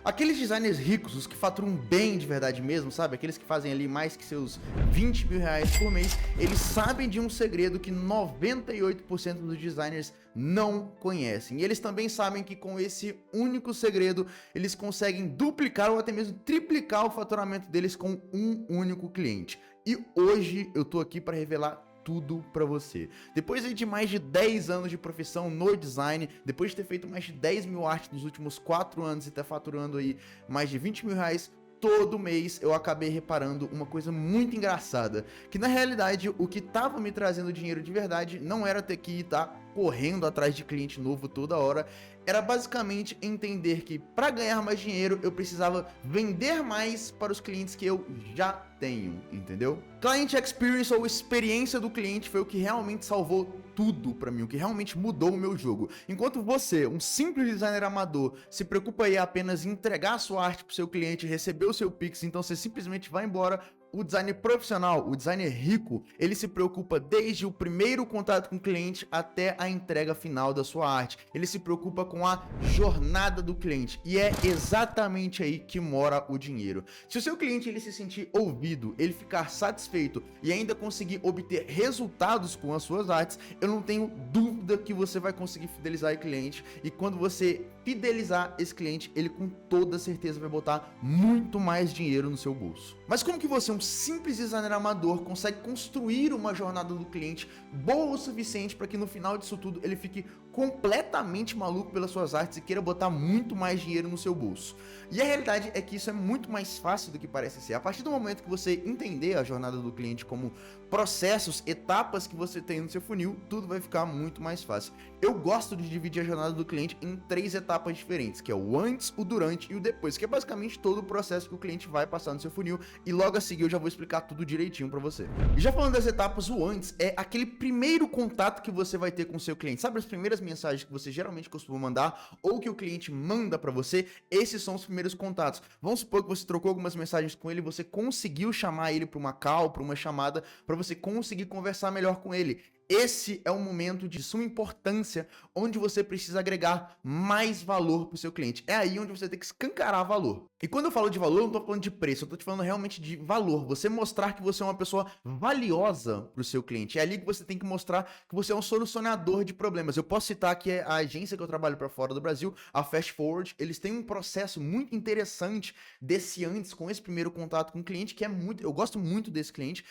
Aqueles designers ricos, os que faturam bem de verdade mesmo, sabe? Aqueles que fazem ali mais que seus 20 mil reais por mês, eles sabem de um segredo que 98% dos designers não conhecem. E eles também sabem que com esse único segredo, eles conseguem duplicar ou até mesmo triplicar o faturamento deles com um único cliente. E hoje eu tô aqui para revelar tudo para você. Depois de mais de 10 anos de profissão no design, depois de ter feito mais de 10 mil artes nos últimos 4 anos e tá faturando aí mais de 20 mil reais todo mês, eu acabei reparando uma coisa muito engraçada, que na realidade o que tava me trazendo dinheiro de verdade não era ter que estar correndo atrás de cliente novo toda hora, era basicamente entender que para ganhar mais dinheiro eu precisava vender mais para os clientes que eu já tenho, entendeu? Client Experience ou experiência do cliente foi o que realmente salvou tudo pra mim, o que realmente mudou o meu jogo. Enquanto você, um simples designer amador, se preocupa aí apenas em entregar a sua arte pro seu cliente, receber o seu Pix, então você simplesmente vai embora. O designer profissional, o designer rico, ele se preocupa desde o primeiro contato com o cliente até a entrega final da sua arte. Ele se preocupa com a jornada do cliente e é exatamente aí que mora o dinheiro. Se o seu cliente ele se sentir ouvido, ele ficar satisfeito e ainda conseguir obter resultados com as suas artes, eu não tenho dúvida que você vai conseguir fidelizar o cliente, e quando você fidelizar esse cliente, ele com toda certeza vai botar muito mais dinheiro no seu bolso. Mas como que você, um simples designer amador, consegue construir uma jornada do cliente boa o suficiente para que no final disso tudo ele fique completamente maluco pelas suas artes e queira botar muito mais dinheiro no seu bolso? E a realidade é que isso é muito mais fácil do que parece ser. A partir do momento que você entender a jornada do cliente como processos, etapas que você tem no seu funil, tudo vai ficar muito mais fácil. Eu gosto de dividir a jornada do cliente em 3 etapas diferentes, que é o antes, o durante e o depois, que é basicamente todo o processo que o cliente vai passar no seu funil, e logo a seguir eu já vou explicar tudo direitinho pra você. E já falando das etapas, o antes é aquele primeiro contato que você vai ter com o seu cliente. Sabe as primeiras mensagens que você geralmente costuma mandar ou que o cliente manda pra você? Esses são os primeiros contatos. Vamos supor que você trocou algumas mensagens com ele, você conseguiu chamar ele pra uma call, pra uma chamada, pra você conseguir conversar melhor com ele. Esse é um momento de suma importância, onde você precisa agregar mais valor para o seu cliente. É aí onde você tem que escancarar valor. E quando eu falo de valor, eu não estou falando de preço, eu estou te falando realmente de valor. Você mostrar que você é uma pessoa valiosa para o seu cliente. É ali que você tem que mostrar que você é um solucionador de problemas. Eu posso citar que a agência que eu trabalho para fora do Brasil, a Fast Forward, eles têm um processo muito interessante desse antes, com esse primeiro contato com o cliente, que é muito... Eu gosto muito desse cliente,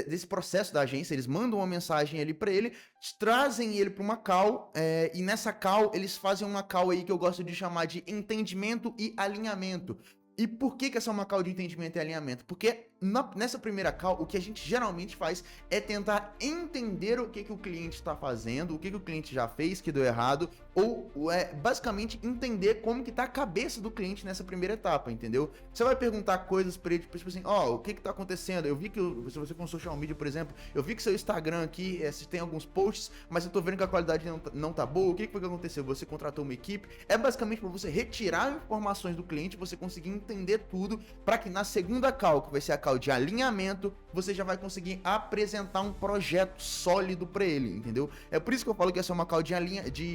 desse processo da agência. Eles mandam uma mensagem ali para ele, trazem ele para uma call, e nessa call eles fazem uma call aí que eu gosto de chamar de entendimento e alinhamento. E por que essa é uma call de entendimento e alinhamento? Porque nessa primeira call, o que a gente geralmente faz é tentar entender o que o cliente está fazendo, o que o cliente já fez que deu errado, ou basicamente entender como que tá a cabeça do cliente nessa primeira etapa, entendeu? Você vai perguntar coisas para ele, tipo assim, o que tá acontecendo? Eu vi que, se você com social media, por exemplo, eu vi que seu Instagram aqui, você tem alguns posts, mas eu tô vendo que a qualidade não tá boa, o que foi que aconteceu? Você contratou uma equipe? É basicamente para você retirar informações do cliente, você conseguir entender tudo, para que na segunda call, que vai ser a call de alinhamento, você já vai conseguir apresentar um projeto sólido para ele, entendeu? É por isso que eu falo que essa é uma call de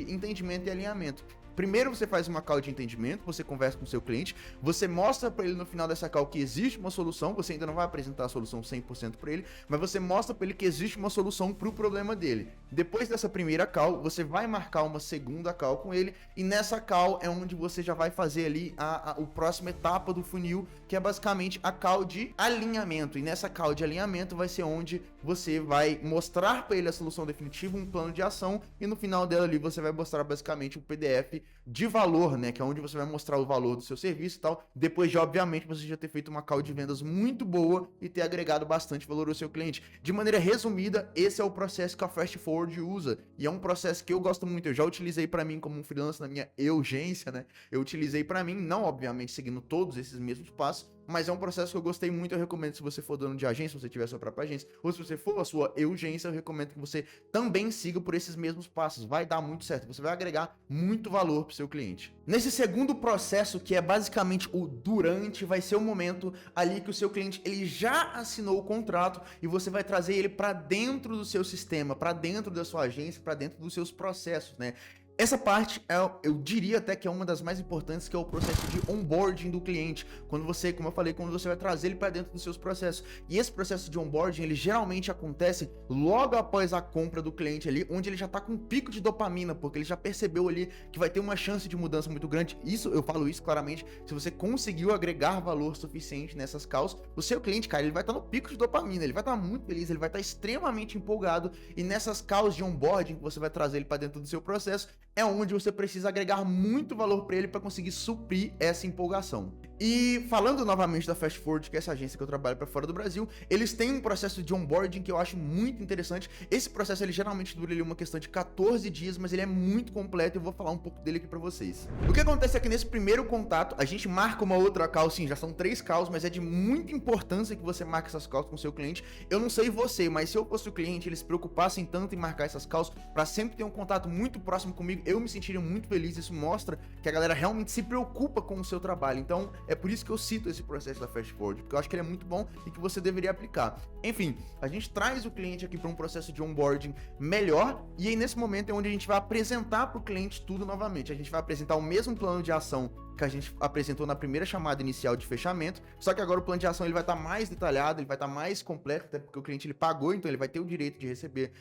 entendimento e alinhamento. Primeiro você faz uma call de entendimento, você conversa com o seu cliente, você mostra para ele no final dessa call que existe uma solução, você ainda não vai apresentar a solução 100% para ele, mas você mostra para ele que existe uma solução para o problema dele. Depois dessa primeira call, você vai marcar uma segunda call com ele, e nessa call é onde você já vai fazer ali a próxima etapa do funil, que é basicamente a call de alinhamento. E nessa call de alinhamento vai ser onde você vai mostrar para ele a solução definitiva, um plano de ação, e no final dela ali você vai mostrar basicamente um PDF de valor, né, que é onde você vai mostrar o valor do seu serviço e tal, depois de, obviamente, você já ter feito uma call de vendas muito boa e ter agregado bastante valor ao seu cliente. De maneira resumida, esse é o processo que a Fast Forward usa, e é um processo que eu gosto muito. Eu já utilizei para mim como um freelancer na minha urgência, né, eu utilizei para mim, não obviamente seguindo todos esses mesmos passos, mas é um processo que eu gostei muito. Eu recomendo, se você for dono de agência, se você tiver a sua própria agência, ou se você for a sua urgência, eu recomendo que você também siga por esses mesmos passos. Vai dar muito certo, você vai agregar muito valor para o seu cliente. Nesse segundo processo, que é basicamente o durante, vai ser o momento ali que o seu cliente ele já assinou o contrato e você vai trazer ele para dentro do seu sistema, para dentro da sua agência, para dentro dos seus processos, né? Essa parte, eu diria até que é uma das mais importantes, que é o processo de onboarding do cliente. Quando você, como eu falei, quando você vai trazer ele para dentro dos seus processos. E esse processo de onboarding, ele geralmente acontece logo após a compra do cliente ali, onde ele já tá com um pico de dopamina, porque ele já percebeu ali que vai ter uma chance de mudança muito grande. Isso, eu falo isso claramente, se você conseguiu agregar valor suficiente nessas calls, o seu cliente, cara, ele vai estar no pico de dopamina, ele vai estar muito feliz, ele vai estar extremamente empolgado, e nessas calls de onboarding que você vai trazer ele para dentro do seu processo, é onde você precisa agregar muito valor para ele para conseguir suprir essa empolgação. E falando novamente da Fast Forward, que é essa agência que eu trabalho para fora do Brasil, eles têm um processo de onboarding que eu acho muito interessante. Esse processo ele geralmente dura ali uma questão de 14 dias, mas ele é muito completo e eu vou falar um pouco dele aqui para vocês. O que acontece é que nesse primeiro contato, a gente marca uma outra call, sim, já são 3 calls, mas é de muita importância que você marque essas calls com o seu cliente. Eu não sei você, mas se eu fosse o cliente, eles se preocupassem tanto em marcar essas calls para sempre ter um contato muito próximo comigo, eu me sentiria muito feliz. Isso mostra que a galera realmente se preocupa com o seu trabalho. Então, é por isso que eu cito esse processo da Fast Forward, porque eu acho que ele é muito bom e que você deveria aplicar. Enfim, a gente traz o cliente aqui para um processo de onboarding melhor, e aí nesse momento é onde a gente vai apresentar para o cliente tudo novamente. A gente vai apresentar o mesmo plano de ação que a gente apresentou na primeira chamada inicial de fechamento, só que agora o plano de ação ele vai estar mais detalhado, ele vai estar mais completo, até porque o cliente ele pagou, então ele vai ter o direito de receber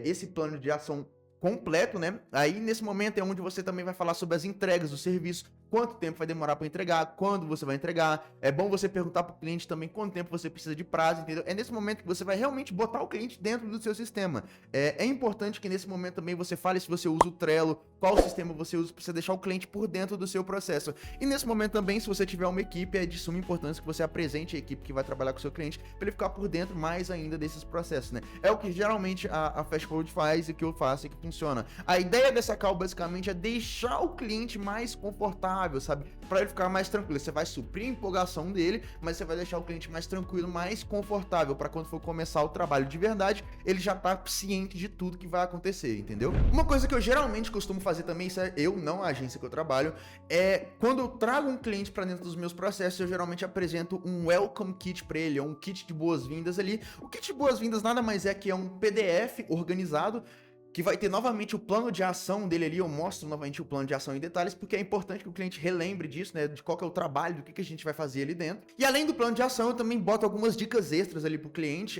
esse plano de ação completo, né? Aí nesse momento é onde você também vai falar sobre as entregas do serviço, quanto tempo vai demorar para entregar, quando você vai entregar. É bom você perguntar para o cliente também quanto tempo você precisa de prazo, entendeu? É nesse momento que você vai realmente botar o cliente dentro do seu sistema. É importante que nesse momento também você fale se você usa o Trello, qual sistema você usa para você deixar o cliente por dentro do seu processo. E nesse momento também, se você tiver uma equipe, é de suma importância que você apresente a equipe que vai trabalhar com o seu cliente, para ele ficar por dentro mais ainda desses processos, né? É o que geralmente a Fast Forward faz e que eu faço e que funciona. A ideia dessa call basicamente é deixar o cliente mais confortável, sabe? Para ele ficar mais tranquilo. Você vai suprir a empolgação dele, mas você vai deixar o cliente mais tranquilo, mais confortável, para quando for começar o trabalho de verdade, ele já tá ciente de tudo que vai acontecer, entendeu? Uma coisa que eu geralmente costumo fazer também, isso é eu, não a agência que eu trabalho, é quando eu trago um cliente para dentro dos meus processos, eu geralmente apresento um welcome kit para ele, um kit de boas-vindas ali. O kit de boas-vindas nada mais é que é um PDF organizado, que vai ter novamente o plano de ação dele ali. Eu mostro novamente o plano de ação em detalhes, porque é importante que o cliente relembre disso, né, de qual que é o trabalho, do que a gente vai fazer ali dentro. E além do plano de ação, eu também boto algumas dicas extras ali pro cliente,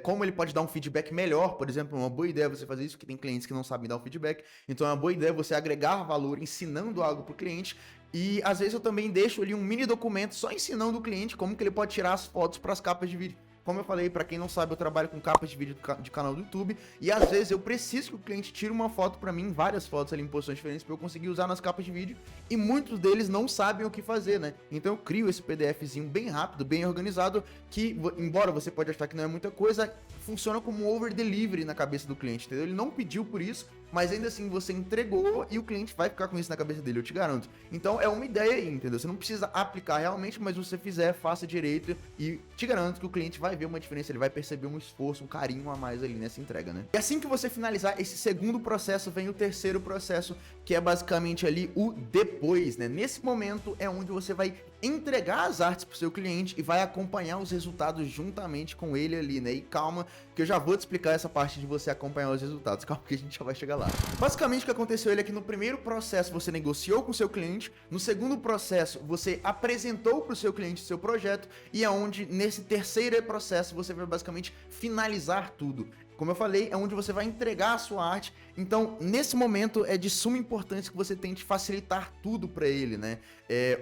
como ele pode dar um feedback melhor. Por exemplo, uma boa ideia é você fazer isso, que tem clientes que não sabem dar um feedback, então é uma boa ideia você agregar valor ensinando algo pro cliente. E às vezes eu também deixo ali um mini documento só ensinando o cliente como que ele pode tirar as fotos para as capas de vídeo. Como eu falei, para quem não sabe, eu trabalho com capas de vídeo de canal do YouTube, e às vezes eu preciso que o cliente tire uma foto para mim, várias fotos ali em posições diferentes, para eu conseguir usar nas capas de vídeo, e muitos deles não sabem o que fazer, né? Então eu crio esse PDFzinho bem rápido, bem organizado, que, embora você pode achar que não é muita coisa, funciona como um over delivery na cabeça do cliente, entendeu? Ele não pediu por isso, mas ainda assim você entregou e o cliente vai ficar com isso na cabeça dele, eu te garanto. Então é uma ideia aí, entendeu? Você não precisa aplicar realmente, mas se você fizer, faça direito, e te garanto que o cliente vai ver uma diferença, ele vai perceber um esforço, um carinho a mais ali nessa entrega, né? E assim que você finalizar esse segundo processo, vem o terceiro processo, que é basicamente ali o depois, né? Nesse momento é onde você vai entregar as artes pro seu cliente e vai acompanhar os resultados juntamente com ele ali, né? E calma, que eu já vou te explicar essa parte de você acompanhar os resultados, calma que a gente já vai chegar lá. Basicamente o que aconteceu é que no primeiro processo você negociou com o seu cliente, no segundo processo você apresentou pro seu cliente o seu projeto, e é onde nesse terceiro processo você vai basicamente finalizar tudo. Como eu falei, é onde você vai entregar a sua arte. Então, nesse momento, é de suma importância que você tente facilitar tudo para ele, né?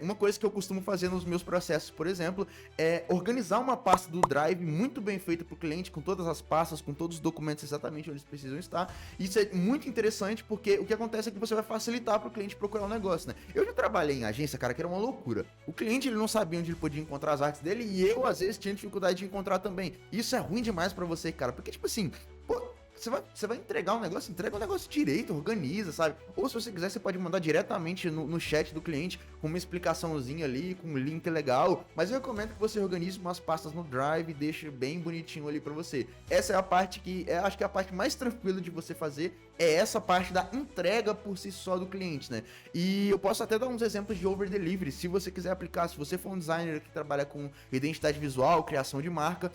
Uma coisa que eu costumo fazer nos meus processos, por exemplo, é organizar uma pasta do Drive muito bem feita para o cliente, com todas as pastas, com todos os documentos exatamente onde eles precisam estar. Isso é muito interessante, porque o que acontece é que você vai facilitar para o cliente procurar um negócio, né? Eu já trabalhei em agência, cara, que era uma loucura. O cliente, ele não sabia onde ele podia encontrar as artes dele, e eu, às vezes, tinha dificuldade de encontrar também. Isso é ruim demais para você, cara, porque, tipo assim, pô, você vai entregar um negócio, entrega o negócio direito, organiza, sabe? Ou se você quiser, você pode mandar diretamente no chat do cliente, com uma explicaçãozinha ali, com um link legal. Mas eu recomendo que você organize umas pastas no Drive e deixe bem bonitinho ali pra você. Essa é a parte que, acho que é a parte mais tranquila de você fazer, é essa parte da entrega por si só do cliente, né? E eu posso até dar uns exemplos de over delivery, se você quiser aplicar. Se você for um designer que trabalha com identidade visual, criação de marca,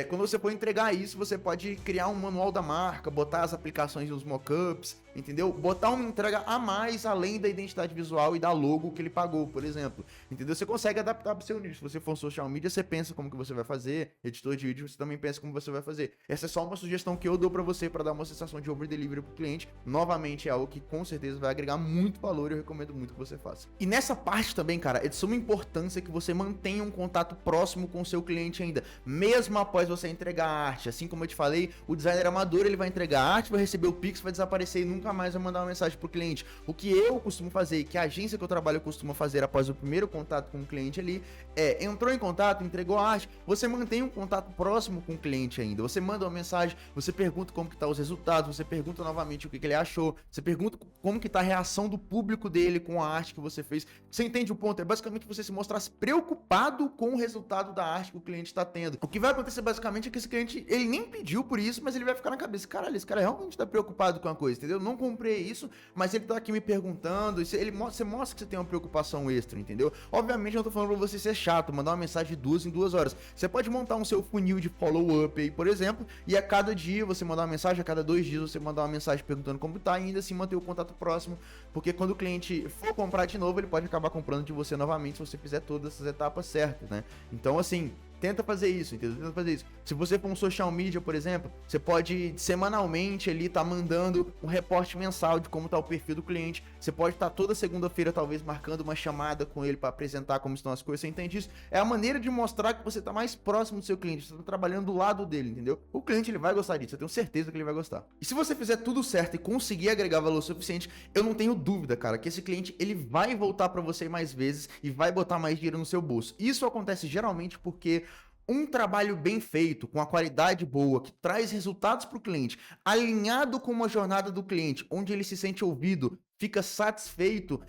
quando você for entregar isso, você pode criar um manual da marca, botar as aplicações nos mockups, entendeu? Botar uma entrega a mais além da identidade visual e da logo que ele pagou, por exemplo, entendeu? Você consegue adaptar para o seu nicho. Se você for social media, você pensa como que você vai fazer, editor de vídeo, você também pensa como você vai fazer. Essa é só uma sugestão que eu dou para você para dar uma sensação de over delivery pro cliente. Novamente é algo que com certeza vai agregar muito valor e eu recomendo muito que você faça. E nessa parte também, cara, é de suma importância que você mantenha um contato próximo com o seu cliente ainda, mesmo após você entregar a arte. Assim como eu te falei, o designer amador, ele vai entregar a arte, vai receber o Pix, vai desaparecer e nunca mais vai mandar uma mensagem pro cliente. O que eu costumo fazer, que a agência que eu trabalho costuma fazer após o primeiro contato com o cliente ali, entrou em contato, entregou a arte, você mantém um contato próximo com o cliente ainda. Você manda uma mensagem, você pergunta como que tá os resultados, você pergunta novamente o que ele achou, você pergunta como que tá a reação do público dele com a arte que você fez. Você entende o ponto? É basicamente você se mostrar preocupado com o resultado da arte que o cliente tá tendo. O que vai acontecer basicamente é que esse cliente, ele nem pediu por isso, mas ele vai ficar na cabeça, caralho, esse cara realmente tá preocupado com a coisa, entendeu? Não comprei isso, mas ele tá aqui me perguntando, você mostra que você tem uma preocupação extra, entendeu? Obviamente eu não tô falando pra você ser chato, mandar uma mensagem de 2 em 2 horas. Você pode montar um seu funil de follow-up aí, por exemplo, e a cada dia você mandar uma mensagem, a cada 2 dias você mandar uma mensagem perguntando como tá, e ainda assim manter o contato próximo, porque quando o cliente for comprar de novo, ele pode acabar comprando de você novamente se você fizer todas essas etapas certas, né? Então, assim, tenta fazer isso, entendeu? Tenta fazer isso. Se você for um social media, por exemplo, você pode semanalmente ali tá mandando um reporte mensal de como tá o perfil do cliente. Você pode estar toda segunda-feira talvez marcando uma chamada com ele para apresentar como estão as coisas. Você entende isso? É a maneira de mostrar que você tá mais próximo do seu cliente, você tá trabalhando do lado dele, entendeu? O cliente, ele vai gostar disso, eu tenho certeza que ele vai gostar. E se você fizer tudo certo e conseguir agregar valor suficiente, eu não tenho dúvida, cara, que esse cliente, ele vai voltar para você mais vezes e vai botar mais dinheiro no seu bolso. Isso acontece geralmente porque um trabalho bem feito, com a qualidade boa, que traz resultados para o cliente, alinhado com uma jornada do cliente, onde ele se sente ouvido, fica satisfeito,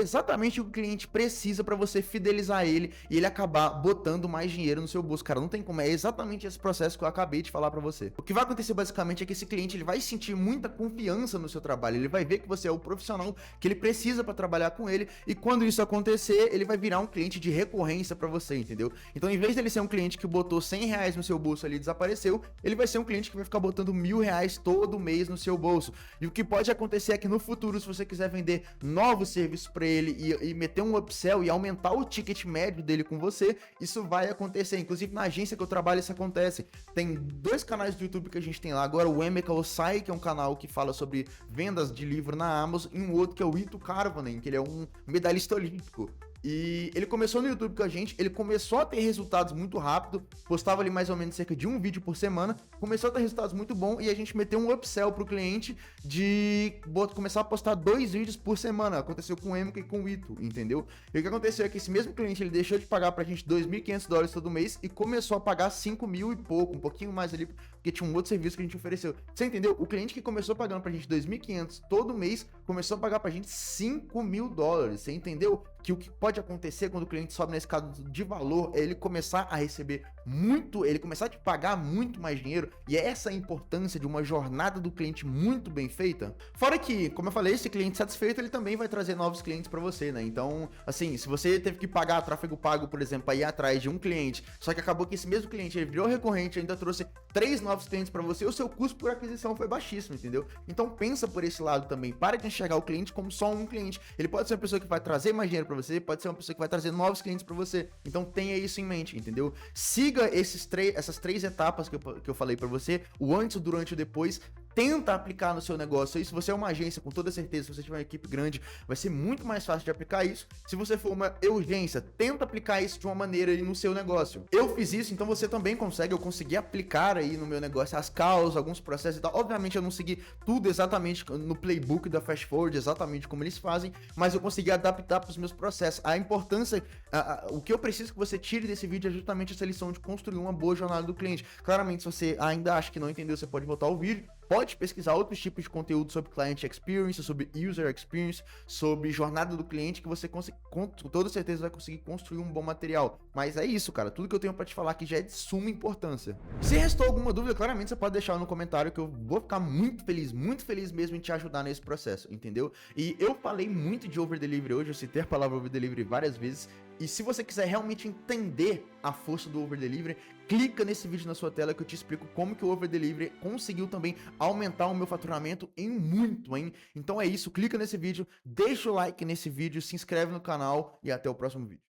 exatamente o que o cliente precisa para você fidelizar ele e ele acabar botando mais dinheiro no seu bolso. Cara, não tem como, é exatamente esse processo que eu acabei de falar para você. O que vai acontecer basicamente é que esse cliente, ele vai sentir muita confiança no seu trabalho, ele vai ver que você é o profissional que ele precisa para trabalhar com ele, e quando isso acontecer, ele vai virar um cliente de recorrência para você, entendeu? Então, em vez dele ser um cliente que botou R$100 no seu bolso ali e desapareceu, ele vai ser um cliente que vai ficar botando R$1.000 todo mês no seu bolso. E o que pode acontecer é que no futuro, se você quiser vender novos serviços para ele e meter um upsell e aumentar o ticket médio dele com você, isso vai acontecer. Inclusive na agência que eu trabalho isso acontece. Tem 2 canais do YouTube que a gente tem lá agora, o Emeka Osai, que é um canal que fala sobre vendas de livro na Amazon, e um outro que é o Ito Karvonen, que ele é um medalhista olímpico. E ele começou no YouTube com a gente, ele começou a ter resultados muito rápido, postava ali mais ou menos cerca de um vídeo por semana, começou a ter resultados muito bons e a gente meteu um upsell pro cliente de começar a postar 2 vídeos por semana. Aconteceu com o Emeka e com o Ito, entendeu? E o que aconteceu é que esse mesmo cliente, ele deixou de pagar pra gente $2.500 todo mês e começou a pagar 5.000 e pouco, um pouquinho mais ali, porque tinha um outro serviço que a gente ofereceu. Você entendeu? O cliente que começou pagando pra gente $2.500 todo mês, começou a pagar pra gente $5.000. Você entendeu? Que o que pode acontecer quando o cliente sobe na escada de valor é ele começar a receber muito, ele começar a te pagar muito mais dinheiro, e é essa a importância de uma jornada do cliente muito bem feita. Fora que, como eu falei, esse cliente satisfeito, ele também vai trazer novos clientes para você, né? Então, assim, se você teve que pagar tráfego pago, por exemplo, para ir atrás de um cliente, só que acabou que esse mesmo cliente, ele virou recorrente, ainda trouxe 3 novos clientes para você, o seu custo por aquisição foi baixíssimo, entendeu? Então pensa por esse lado também, para de enxergar o cliente como só um cliente. Ele pode ser uma pessoa que vai trazer mais dinheiro para você, pode ser uma pessoa que vai trazer novos clientes para você. Então tenha isso em mente, entendeu? Siga essas 3 etapas que eu falei para você, o antes, o durante e o depois. Tenta aplicar no seu negócio. E se você é uma agência, com toda certeza, se você tiver uma equipe grande, vai ser muito mais fácil de aplicar isso. Se você for uma urgência, tenta aplicar isso de uma maneira aí no seu negócio. Eu fiz isso, então você também consegue. Eu consegui aplicar aí no meu negócio as causas, alguns processos e tal. Obviamente eu não segui tudo exatamente no playbook da Fast Forward, exatamente como eles fazem, mas eu consegui adaptar para os meus processos. A importância, o que eu preciso que você tire desse vídeo é justamente essa lição de construir uma boa jornada do cliente. Claramente, se você ainda acha que não entendeu, você pode voltar ao vídeo. Pode pesquisar outros tipos de conteúdo sobre Client Experience, sobre User Experience, sobre jornada do cliente, que você com toda certeza vai conseguir construir um bom material. Mas é isso, cara. Tudo que eu tenho pra te falar aqui já é de suma importância. Se restou alguma dúvida, claramente você pode deixar no comentário, que eu vou ficar muito feliz mesmo em te ajudar nesse processo, entendeu? E eu falei muito de over delivery hoje, eu citei a palavra over delivery várias vezes. E se você quiser realmente entender a força do Over Delivery, clica nesse vídeo na sua tela que eu te explico como que o Over Delivery conseguiu também aumentar o meu faturamento em muito, hein? Então é isso, clica nesse vídeo, deixa o like nesse vídeo, se inscreve no canal e até o próximo vídeo.